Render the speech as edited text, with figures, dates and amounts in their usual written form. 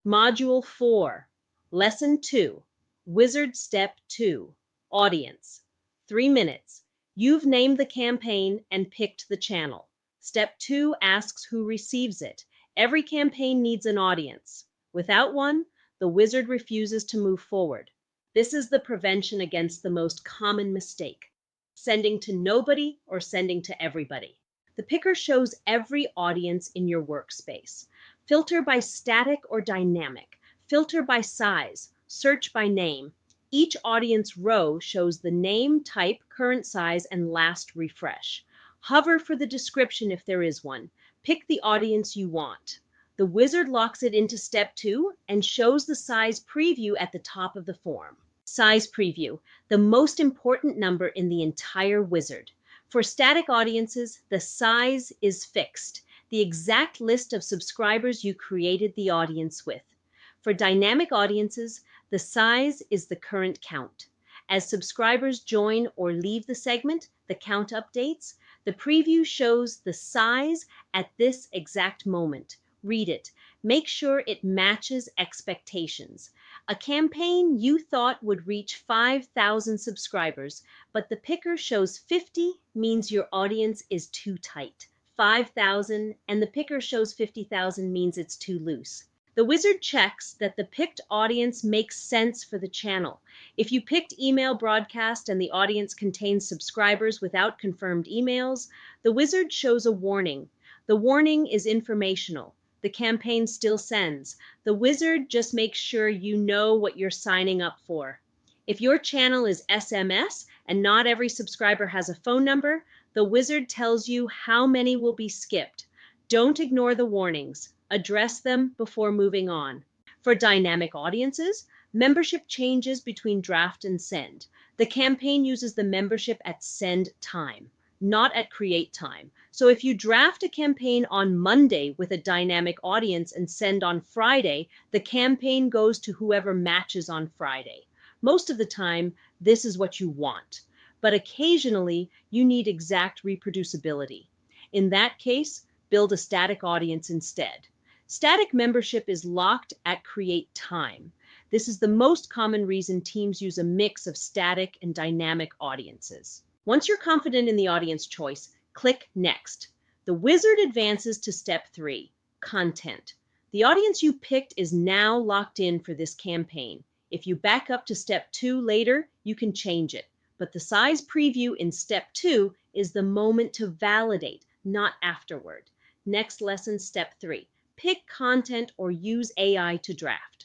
Module 4, Lesson 2, Wizard Step 2, Audience. 3 minutes. You've named the campaign and picked the channel. Step 2 asks who receives it. Every campaign needs an audience. Without one, the wizard refuses to move forward. This is the prevention against the most common mistake: sending to nobody or sending to everybody. The picker shows every audience in your workspace. Filter by static or dynamic. Filter by size. Search by name. Each audience row shows the name, type, current size, and last refresh. Hover for the description if there is one. Pick the audience you want. The wizard locks it into step 2 and shows the size preview at the top of the form. Size preview, the most important number in the entire wizard. For static audiences, the size is fixed, the exact list of subscribers you created the audience with. For dynamic audiences, the size is the current count. As subscribers join or leave the segment, the count updates. The preview shows the size at this exact moment. Read it. Make sure it matches expectations. A campaign you thought would reach 5,000 subscribers, but the picker shows 50 means your audience is too tight. 5,000 and the picker shows 50,000 means it's too loose. The wizard checks that the picked audience makes sense for the channel. If you picked email broadcast and the audience contains subscribers without confirmed emails, the wizard shows a warning. The warning is informational. The campaign still sends. The wizard just makes sure you know what you're signing up for. If your channel is SMS and not every subscriber has a phone number, the wizard tells you how many will be skipped. Don't ignore the warnings. Address them before moving on. For dynamic audiences, membership changes between draft and send. The campaign uses the membership at send time, not at create time. So if you draft a campaign on Monday with a dynamic audience and send on Friday, the campaign goes to whoever matches on Friday. Most of the time, this is what you want, but occasionally you need exact reproducibility. In that case, build a static audience instead. Static membership is locked at create time. This is the most common reason teams use a mix of static and dynamic audiences. Once you're confident in the audience choice, click Next. The wizard advances to step 3, Content. The audience you picked is now locked in for this campaign. If you back up to step 2 later, you can change it. But the size preview in step 2 is the moment to validate, not afterward. Next lesson, step 3. Pick content or use AI to draft.